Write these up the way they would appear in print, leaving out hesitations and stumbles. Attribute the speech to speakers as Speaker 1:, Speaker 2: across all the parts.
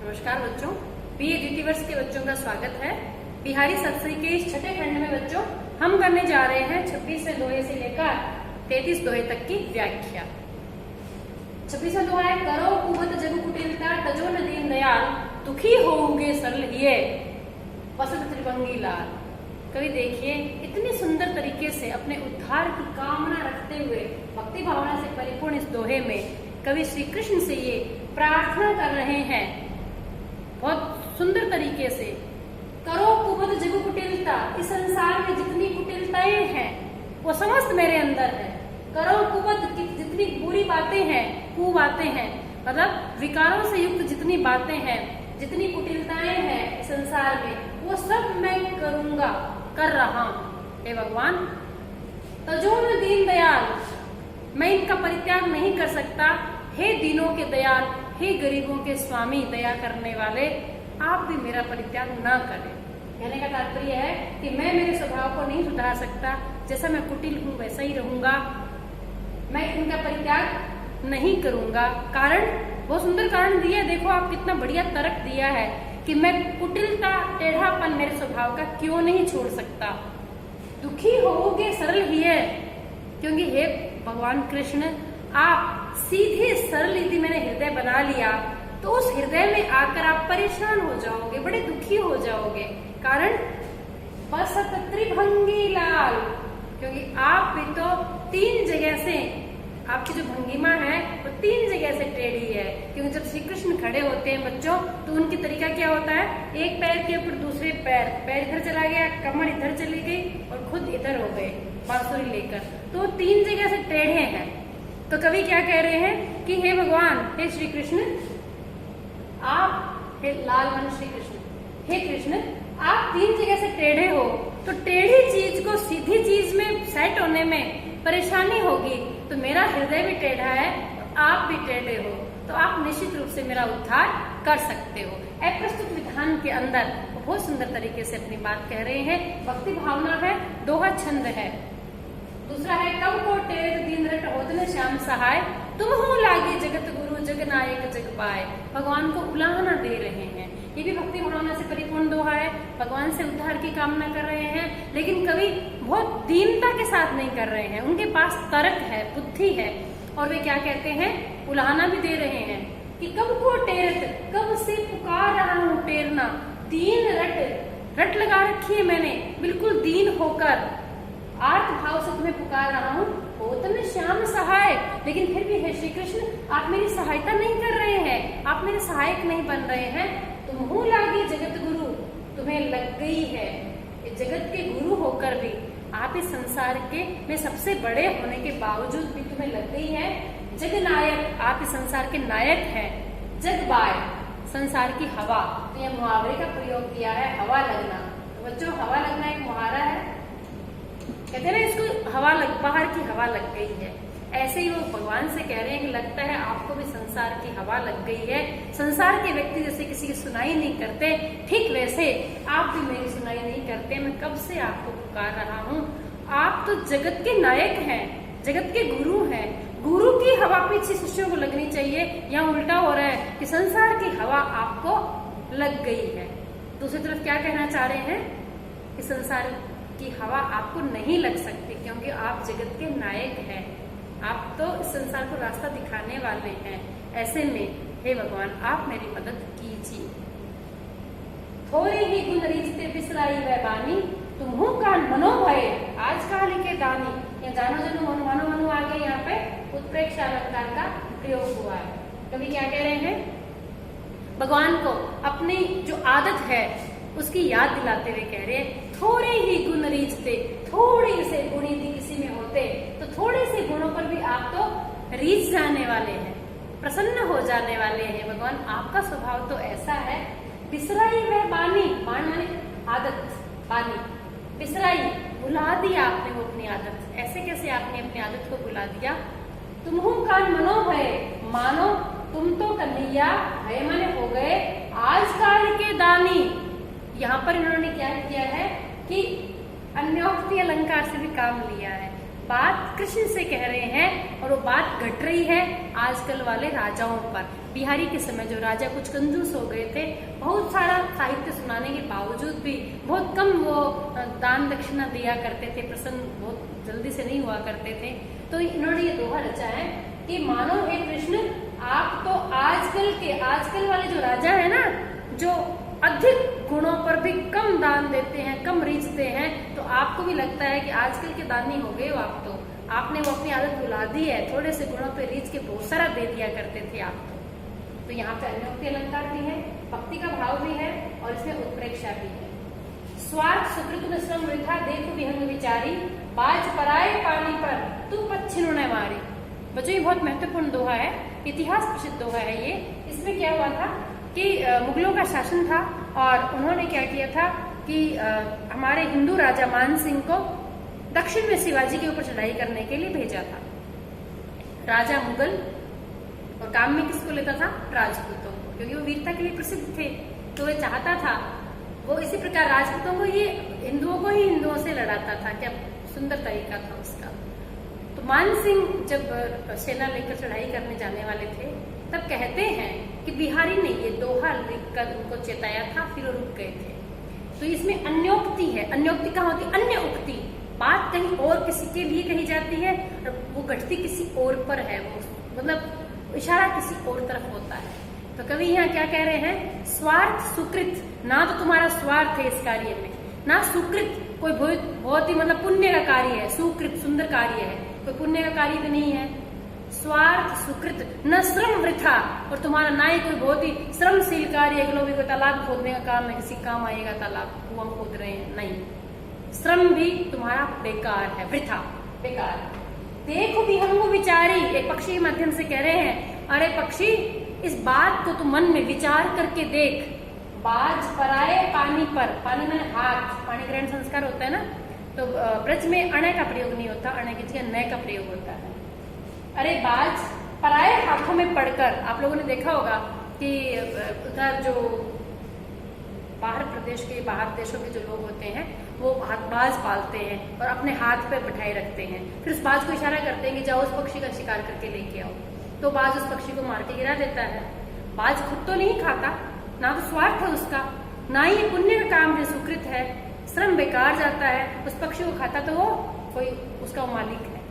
Speaker 1: नमस्कार बच्चों, बीए द्वितीय वर्ष के बच्चों का स्वागत है। बिहारी शास्त्री के इस छठे खंड में बच्चों हम करने जा रहे हैं 26वें दोहे से लेकर 33 दोहे तक की व्याख्या। 26वां दोहा है, करो कुबत जग कुटिलता तजो न दीन दयाल, दुखी होंगे सरल हिये वसत त्रिभंगी लाल। कवि देखिए इतनी सुंदर तरीके से अपने उद्धार की कामना रखते हुए भक्ति भावना से परिपूर्ण इस दोहे में कवि श्री कृष्ण से ये प्रार्थना कर रहे हैं बहुत सुंदर तरीके से। करो कुबत जग कुटिलता, इस संसार में जितनी कुटिलताएं हैं वो समस्त मेरे अंदर है। करो कुबत, जितनी बुरी बातें हैं, कुबातें हैं, मतलब विकारों से युक्त जितनी बातें हैं, जितनी कुटिलताएं हैं संसार में, वो सब मैं करूंगा, कर रहा हूं। हे भगवान, तजो न दीन दयाल, मैं इनका परित्याग नहीं कर सकता। हे दीनों के दयाल, हे गरीबों के स्वामी, दया करने वाले, आप भी मेरा परित्याग न करें। कहने का तात्पर्य है कि मैं मेरे स्वभाव को नहीं सुधार सकता, जैसा मैं कुटिल हूं वैसा ही रहूंगा, मैं इनका परित्याग नहीं करूंगा। कारण, बहुत सुंदर कारण दिया, देखो आप कितना बढ़िया तर्क दिया है कि मैं कुटिलता, टेढ़ापन मेरे स्वभाव का क्यों नहीं छोड़ सकता। दुखी होगे सरल ही है, क्योंकि हे भगवान कृष्ण, आप सीधे सरल यदि मैंने हृदय बना लिया तो उस हृदय में आकर आप परेशान हो जाओगे, बड़े दुखी हो जाओगे। कारण, बसत त्रिभंगी लाल, क्योंकि आप भी तो तीन जगह से, आपकी जो भंगिमा है वो तीन जगह से टेढ़ी है। क्योंकि जब श्री कृष्ण खड़े होते हैं बच्चों तो उनकी तरीका क्या होता है, एक पैर के ऊपर दूसरे पैर इधर चला गया, कमर इधर चली गई और खुद इधर हो गए बांसुरी लेकर, तो तीन जगह से टेढ़े हैं। तो कवि क्या कह रहे हैं कि हे भगवान, हे श्री कृष्ण, आप, हे लाल मन श्री कृष्ण, हे कृष्ण, आप तीन जगह से टेढ़े हो, तो टेढ़ी चीज को सीधी चीज में सेट होने में परेशानी होगी। तो मेरा हृदय भी टेढ़ा है, आप भी टेढ़े हो, तो आप निश्चित रूप से मेरा उद्धार कर सकते हो। अप्रस्तुत विधान के अंदर बहुत सुंदर तरीके से अपनी बात कह रहे हैं। भक्ति भावना है, दोहा छंद है। दूसरा है, कब को टेढ़ दिन रट होतन श्याम सहाय, तुम हो लागे जगत गुरु जग नायक जग पाए। भगवान को उलाहना दे रहे हैं। ये भी भक्ति भावना से परिपूर्ण दोहा है, भगवान से उद्धार की कामना कर रहे हैं, लेकिन कवि बहुत दीनता के साथ नहीं कर रहे हैं। उनके पास तर्क है, बुद्धि है, और वे क्या कहते हैं, उलाहना भी दे रहे हैं कि कब को टेरत, कब से पुकार रहा हूँ टेरना, दीन रट लगा रखी है मैंने, बिल्कुल दीन होकर आर्त भाव से तुम्हें पुकार रहा हूँ, होतन श्याम सहाय। लेकिन फिर भी है श्री कृष्ण, आप मेरी सहायता नहीं कर रहे हैं, आप मेरे सहायक नहीं बन रहे हैं। तुम हो लागे जगत गुरु, तुम्हें लग गई है जगत के गुरु होकर भी, आप इस संसार के में सबसे बड़े होने के बावजूद भी तुम्हें लग गई है जग नायक, आप इस संसार के नायक हैं। जग बाय, संसार की हवा, तो यह मुहावरे का प्रयोग किया है, हवा लगना। तो बच्चों, हवा लगना एक मुहावरा है, कहते हैं ना इसको, हवा लग, बाहर की हवा लग गई है। ऐसे ही वो भगवान से कह रहे हैं कि लगता है आपको भी संसार की हवा लग गई है। संसार के व्यक्ति जैसे किसी की सुनाई नहीं करते, ठीक वैसे आप भी मेरी सुनाई नहीं करते। मैं कब से आपको पुकार रहा हूँ, आप तो जगत के नायक हैं, जगत के गुरु हैं। गुरु की हवा पीछे शिष्यों को लगनी चाहिए, यहाँ उल्टा हो रहा है कि संसार की हवा आपको लग गई है। दूसरी तरफ क्या कहना चाह रहे हैं कि संसार की हवा आपको नहीं लग सकती, क्योंकि आप जगत के नायक हैं, आप तो इस संसार को रास्ता दिखाने वाले हैं। ऐसे में हे भगवान, आप मेरी मदद कीजिए। थोड़ी ही गुण रीझते बिसराई वह बानी, तुम्हू का मनो भय आज काल के दानी। या जानो जनो मनो मनो आगे यहाँ पे उत्प्रेक्ष अलंकार का प्रयोग हुआ है। कवि क्या कह रहे हैं, भगवान को अपनी जो आदत है उसकी याद दिलाते हुए कह रहे हैं, थोड़े ही गुण रीझते, थोड़े से गुण यदि किसी में होते तो थोड़े से गुणों पर भी आप तो रीझ जाने वाले हैं, प्रसन्न हो जाने वाले हैं। भगवान, आपका स्वभाव तो ऐसा है। बिसराई वह बानी, बाण माने आदत, बानी, बिसराई, भुला दिया आपने वो अपनी आदत। ऐसे कैसे आपने अपनी आदत को भुला दिया। तुम्हू का मनो भय, मानो तुम तो कन्हैया, भय माने हो गए आज काल के दानी। यहाँ पर इन्होंने क्या किया है कि अन्योक्ति अलंकार से भी काम लिया है। बात कृष्ण से कह रहे हैं और वो बात घट रही है आजकल वाले राजाओं पर। बिहारी के समय जो राजा कुछ कंजूस हो गए थे, बहुत सारा साहित्य सुनाने के बावजूद भी बहुत कम वो दान दक्षिणा दिया करते थे, प्रसन्न बहुत जल्दी से नहीं हुआ करते थे। तो इन्होंने ये दोहा रचा है कि मानो हे कृष्ण, आप तो आजकल वाले जो राजा है ना, जो अधिक गुणों पर भी कम दान देते हैं, कम रीझते हैं, तो आपको भी लगता है कि आजकल के दानी हो गए हो आप तो। आपने वो अपनी आदत भुला दी है, थोड़े से गुणों पे रीझ के बहुत सारा दे दिया करते थे आप तो यहाँ पे अन्योक्ति अलंकार भी है, भक्ति का भाव भी है और इसमें उत्प्रेक्षा भी है। स्वार्थ सुकृत न श्रम वृथा, देखो विहंग विचारी, बाज पराए पानी पर तू पच्छिनु न मारी। बच्चों ये बहुत महत्वपूर्ण दोहा है, इतिहास प्रसिद्ध दोहा है ये। इसमें क्या हुआ था कि मुगलों का शासन था और उन्होंने क्या किया था कि हमारे हिंदू राजा मान सिंह को दक्षिण में शिवाजी के ऊपर चढ़ाई करने के लिए भेजा था। राजा मुगल और काम में किसको लेता था? राजपूतों को, क्योंकि वो वीरता के लिए प्रसिद्ध थे। तो वो चाहता था, वो इसी प्रकार राजपूतों को ये हिंदुओं को ही हिंदुओं से लड़ाता था। क्या सुंदर तरीका था उसका। तो मान सिंह जब सेना लेकर चढ़ाई करने जाने वाले थे, तब कहते हैं कि बिहारी ने ये दोहा लिखकर उनको चेताया था, फिर वो रुक गए थे। तो इसमें अन्योक्ति है। अन्योक्ति कहाँ होती है? अन्य उक्ति, बात कहीं और किसी के लिए कही जाती है और वो घटती किसी और पर है, वो मतलब इशारा किसी और तरफ होता है। तो कवि यहाँ क्या कह रहे हैं? स्वार्थ सुकृत, ना तो तुम्हारा स्वार्थ है इस कार्य में, ना सुकृत कोई बहुत ही मतलब पुण्य का कार्य है, सुकृत सुंदर कार्य है, कोई पुण्य का कार्य भी नहीं है। स्वार्थ सुकृत न श्रम वृथा, और तुम्हारा ना ही कोई बहुत ही श्रमशील कार्य है, कोई तालाब खोदने का काम है, किसी काम आएगा तालाब कुआं खोद रहे हैं, नहीं। श्रम भी तुम्हारा बेकार है, वृथा बेकार। देखो विहंगु विचारी, एक पक्षी के माध्यम से कह रहे हैं, अरे पक्षी इस बात को तुम मन में विचार करके देख। बाज पराए पानी पर, पानी में हाथ, पानी ग्रहण संस्कार होता है ना, तो ब्रज में अणे का प्रयोग नहीं होता, अणे की जगह नय का प्रयोग होता है। अरे बाज पराए हाथों में पड़कर, आप लोगों ने देखा होगा कि उधर जो बाहर प्रदेश के, बाहर देशों के जो लोग होते हैं, वो बाज पालते हैं और अपने हाथ पे बिठाए रखते हैं, फिर उस बाज को इशारा करते हैं कि जाओ उस पक्षी का शिकार करके लेके आओ। तो बाज उस पक्षी को मार के गिरा देता है। बाज खुद तो नहीं खाता, ना तो स्वार्थ है उसका, ना ही पुण्य का काम है, सुकृत है, श्रम बेकार जाता है। उस पक्षी को खाता तो वो कोई उसका मालिक है,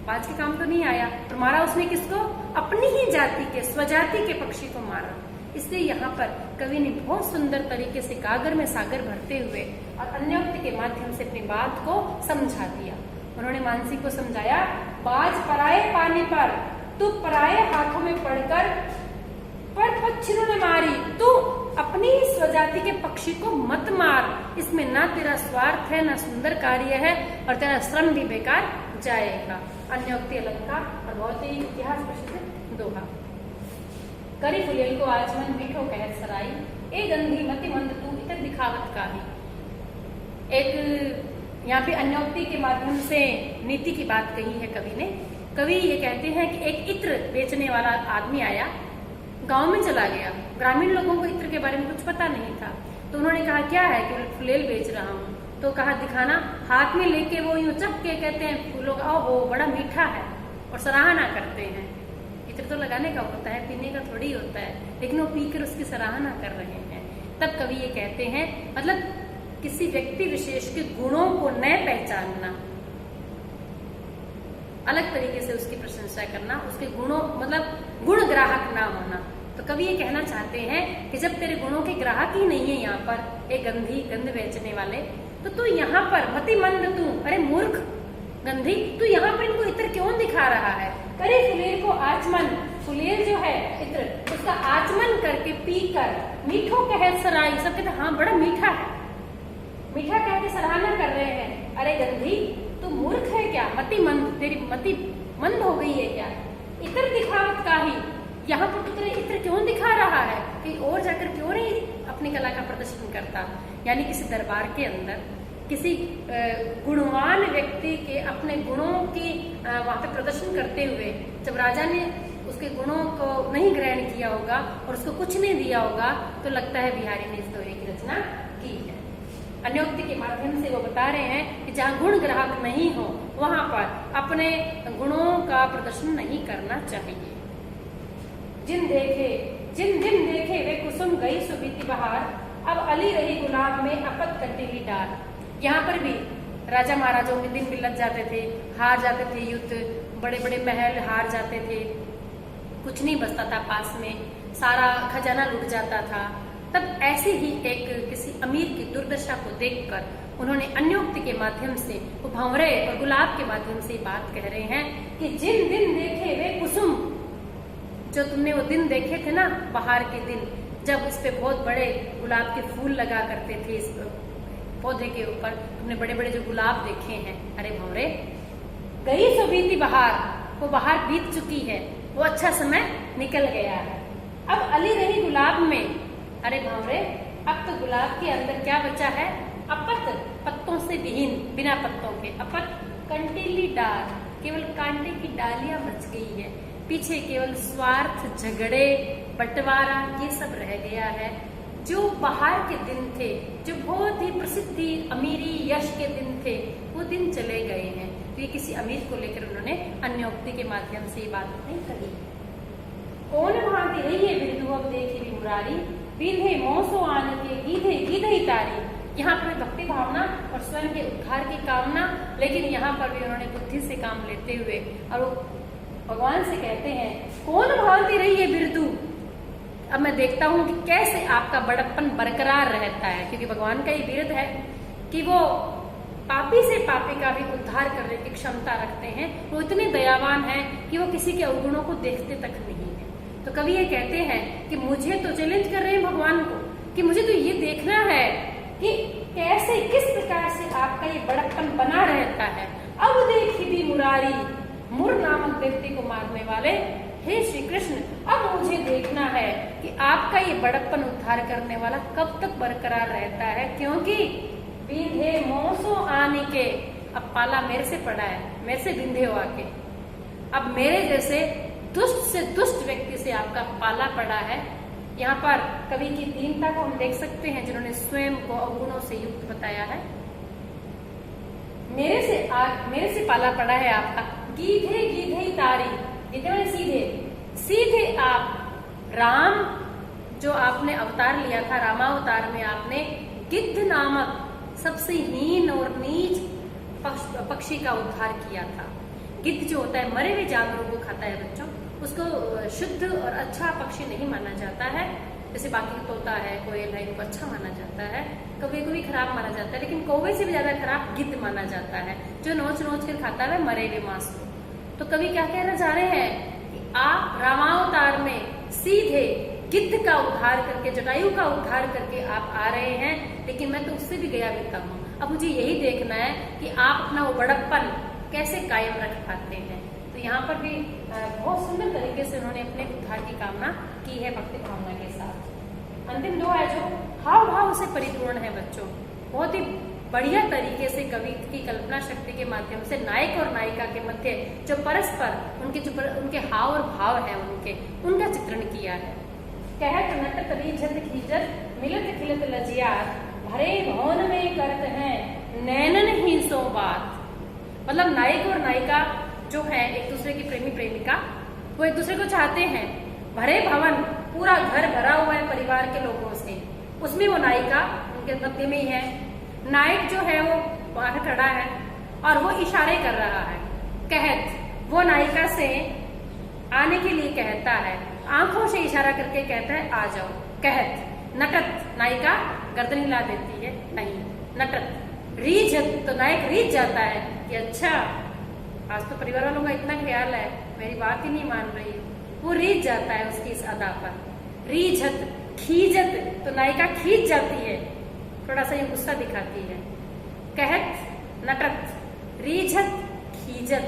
Speaker 1: बाज के काम तो नहीं आया। और मारा उसने किसको? अपनी ही जाति के, स्वजाति के पक्षी को मारा। इसलिए यहाँ पर कवि ने बहुत सुंदर तरीके से गागर में सागर भरते हुए और अन्योक्ति के माध्यम से अपनी बात को समझा दिया। उन्होंने मानसी को समझाया, बाज पराए पानी पर तू पराए हाथों में पड़कर पर पक्षियों ने मारी, तू अपनी स्वजाति के पक्षी को मत मार। इसमें ना तेरा स्वार्थ है, ना सुंदर कार्य है, और तेरा श्रम भी बेकार जाएगा। अन्योक्ति अलंकार और बहुत ही इतिहास प्रसिद्ध दोहा। करी फुलेल को आचमन मीठो कहत सराई, ए गंधी मति मंद तू इतर दिखावत काही। एक यहाँ पे अन्योक्ति के माध्यम से नीति की बात कही है कवि ने। कवि ये कहते हैं कि एक इत्र बेचने वाला आदमी आया, गांव में चला गया। ग्रामीण लोगों को इत्र के बारे में कुछ पता नहीं था, तो उन्होंने कहा क्या है कि फुलेल बेच रहा हूँ। तो कहा दिखाना। हाथ में लेके वो यूं चख के कहते हैं फूलों का, ओहो बड़ा मीठा है, और सराहना करते हैं। इत्र तो लगाने का होता है, पीने का थोड़ी होता है, लेकिन वो पीकर उसकी सराहना कर रहे हैं। तब कवि ये कहते हैं, मतलब किसी व्यक्ति विशेष के गुणों को न पहचानना, अलग तरीके से उसकी प्रशंसा करना, उसके गुणों मतलब गुण ग्राहक ना होना। तो कवि ये कहना चाहते हैं कि जब तेरे गुणों के ग्राहक ही नहीं है यहाँ पर, एक गंधी गंध बेचने वाले, तो तू यहाँ पर मति मंद तू, अरे मूर्ख गंधी, तू यहाँ पर इनको इत्र क्यों दिखा रहा है? अरे फुलेल को आचमन, फुलेल जो है इत्र, उसका आचमन करके पीकर मीठो कह सराई, सब कहते हाँ बड़ा मीठा है, मीठा कह के सराहना कर रहे हैं। अरे गंधी तू मूर्ख है क्या? मति मंद, तेरी मति मंद हो गई है क्या? इत्र दिखावत का ही, यहाँ पर तू तेरे इत्र क्यों दिखा रहा है? कहीं और जाकर क्यों नहीं अपनी कला का प्रदर्शन करता? यानी किसी दरबार के अंदर किसी गुणवान व्यक्ति के अपने गुणों की वहां पे प्रदर्शन करते हुए, जब राजा ने उसके गुणों को नहीं ग्रहण किया होगा और उसको कुछ नहीं दिया होगा, तो लगता है बिहारी ने इस दोहे की रचना की है। अन्योक्ति के माध्यम से वो बता रहे हैं कि जहाँ गुण ग्राहक नहीं हो वहां पर अपने गुणों का प्रदर्शन नहीं करना चाहिए। जिन दिन देखे वे कुसुम गई सुबीती बहार, अब अली रही गुलाब में अपत कंटीली डार। यहाँ पर भी राजा महाराजाओं के दिन भी लग जाते थे, हार जाते थे युद्ध, बड़े बड़े महल हार जाते थे, कुछ नहीं बचता था पास में, सारा खजाना लुट जाता था। तब ऐसे ही एक किसी अमीर की दुर्दशा को देखकर उन्होंने अन्योक्ति के माध्यम से, वो भंवरे और गुलाब के माध्यम से बात कह रहे हैं कि जिन दिन देखे वे कुसुम, जो तुमने वो दिन देखे थे ना, बाहर के दिन, जब इस पे बहुत बड़े गुलाब के फूल लगा करते थे, इस पौधे के ऊपर तुमने बड़े बड़े जो गुलाब देखे हैं, अरे भंवरे गई सो बीती बहार, वो बहार बीत चुकी है, वो अच्छा समय निकल गया है। अब अली रही गुलाब में, अरे भंवरे अब तो गुलाब के अंदर क्या बचा है, अपत, पत्तों से विहीन, बिना पत्तों के, अपत कंटीली डार, केवल कांटे की डालियां बच गई है, पीछे केवल स्वार्थ, झगड़े, बंटवारा, ये सब रह गया है। जो बाहर के दिन थे, जो बहुत ही प्रसिद्धि, अमीरी, यश के दिन थे, वो दिन चले गए हैं। तो ये किसी अमीर को लेकर उन्होंने अन्योक्ति के माध्यम से ये बात नहीं कही। कौन भांति रही है बिरदु अब देखी भी मुरारी, बीधे मोसो आन के गीधे गीधे तारी। यहाँ पर भक्ति भावना और स्वयं के उद्धार की कामना, लेकिन यहाँ पर भी उन्होंने बुद्धि से काम लेते हुए और वो भगवान से कहते हैं कौन भांति रही है बिरदु, अब मैं देखता हूँ कि कैसे आपका बड़प्पन बरकरार रहता है, क्योंकि भगवान का ये बिरुद है कि वो पापी से पापी का भी उद्धार करने की क्षमता रखते हैं। वो इतने दयावान हैं कि वो किसी के अवगुणों को देखते तक नहीं है। तो कवि ये कहते हैं कि मुझे तो चैलेंज कर रहे हैं भगवान को कि मुझे तो ये देखना है कि कैसे, किस प्रकार से आपका ये बड़प्पन बना रहता है। अब देखी भी मुरारी, मुर नामक व्यक्ति को मारने वाले, हे श्री कृष्ण अब मुझे देखना है कि आपका ये बड़प्पन उद्धार करने वाला कब तक बरकरार रहता है, क्योंकि बिंधे मोसो आने के, अब पाला मेरे से पड़ा है, मेरे से बिंधे हो आके, अब मेरे जैसे दुष्ट से दुष्ट व्यक्ति से आपका पाला पड़ा है। यहाँ पर कवि की दीनता को हम देख सकते हैं, जिन्होंने स्वयं को अवगुणों से युक्त बताया है। मेरे से पाला पड़ा है आपका, गीधे गीधे तारी, गीधे मैंने सीधे सीधे आप राम, जो आपने अवतार लिया था, रामावतार में आपने गिद्ध नामक सबसे हीन और नीच पक्षी का उद्धार किया था। गिद्ध जो होता है मरे हुए जानवरों को खाता है बच्चों, उसको शुद्ध और अच्छा पक्षी नहीं माना जाता है। जैसे बाकी तोता है, कोयल है, इनको अच्छा माना जाता है, कौवे को भी खराब माना जाता है, लेकिन कौवे से भी ज्यादा खराब गिद्ध माना जाता है, जो नोच नोच कर खाता है मरे हुए मांस को। तो कवि क्या कहना चाह रहे हैं कि आप रामावतार में सीधे गिद्ध का उद्धार करके, जटायु का उद्धार करके आप आ रहे हैं, लेकिन मैं तो उससे भी गया बीता हूँ। अब मुझे यही देखना है कि आप अपना वो बड़प्पन कैसे कायम रख पाते हैं। तो यहाँ पर भी बहुत सुंदर तरीके से उन्होंने अपने उद्धार की कामना की है भक्ति भावना के साथ। अंतिम दो है जो हाव भाव से परिपूर्ण है बच्चों, बहुत ही बढ़िया तरीके से कवि की कल्पना शक्ति के माध्यम से नायक और नायिका के मध्य जो परस्पर उनके हाव और भाव है उनका चित्रण किया है। कहत नटत रीझत खीजत मिलत खिलत लजियात, भरे भवन में करत हैं नैनन ही सो बात। मतलब नायक और नायिका जो है एक दूसरे की प्रेमी प्रेमिका, वो एक दूसरे को चाहते हैं। भरे भवन, पूरा घर भरा हुआ है परिवार के लोगों से, उसमें वो नायिका उनके मध्य में ही है। नायक जो है वो बाहर खड़ा है और वो इशारे कर रहा है। कहत वो नायिका से आने के लिए कहता है, आंखों से इशारा करके कहता है आ जाओ। कहत नटत, नायिका गर्दन हिला देती है, नहीं नटत। रीझत, तो नायक रीझ जाता है कि अच्छा आज तो परिवार वालों का इतना ख्याल है, मेरी बात ही नहीं मान रही है, वो रीझ जाता है उसकी इस अदा पर। रीझत खीजत, तो नायिका खींच जाती है, थोड़ा सा ये गुस्सा दिखाती है। कहत नटत रीझत खीजत,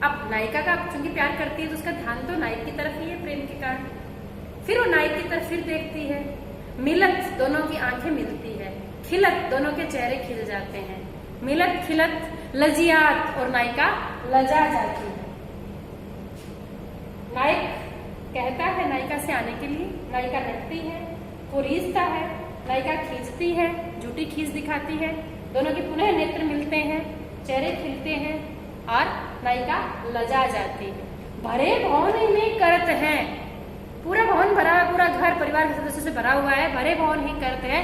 Speaker 1: अब नायिका का चूंकि प्यार करती है तो उसका ध्यान तो नायक की तरफ ही है प्रेम के कारण। फिर वो नायक की तरफ फिर देखती है। मिलत, दोनों की आंखें मिलती है। खिलत, दोनों के चेहरे खिल जाते हैं। मिलत खिलत लजियात, और नायिका लजा जाती है। नायक कहता है नायिका से आने के लिए, नायिका नटती है, वो रीझता है, नायिका खींचती है, झूठी खींच दिखाती है, दोनों के पुनः नेत्र मिलते हैं, चेहरे खिलते हैं और नायिका लजा जाती है। भरे भवन में करत है, पूरा भवन भरा, पूरा घर परिवार के सदस्यों से भरा हुआ है, भरे भवन ही करत है,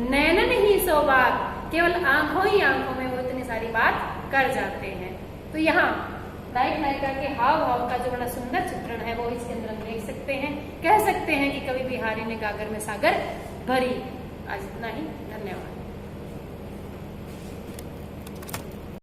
Speaker 1: नैनन ही सो बात, केवल आंखों ही आंखों में वो इतनी सारी बात कर जाते हैं। तो यहाँ नायक नायिका के हाव भाव का जो बड़ा सुंदर चित्रण है वो इसके अंदर हम देख सकते हैं। कह सकते हैं कि कवि बिहारी ने गागर में सागर भरी। आज इतना ही, धन्यवाद।